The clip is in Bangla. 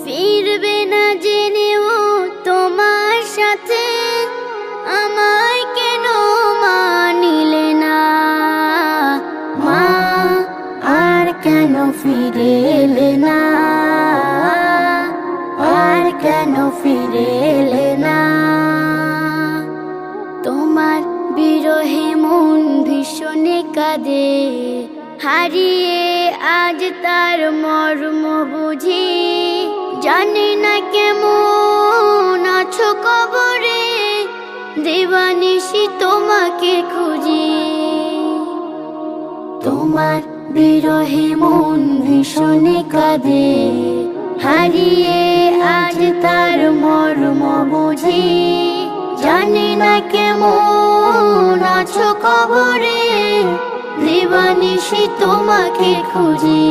ফিরবে না জেনেও তোমার সাথে আমায় কেন মানিলে না? মা, আর কেন ফিরে এলে না? আর কেন ফিরে এলে না? তোমার বিরহে মন ভীষণে কাঁদে, হারিয়ে আজ তার মর্ম বুঝি। জানি না কেমন আছো কবরে, দিবানিশি তোমাকে খুঁজি। তোমার বিরহে মন ভীষণে কাঁদে, হারিয়ে আজ তার মর্ম বুঝি। জানি না কেমন আছো কবরে, দিবানিশি তোমাকে খুঁজি।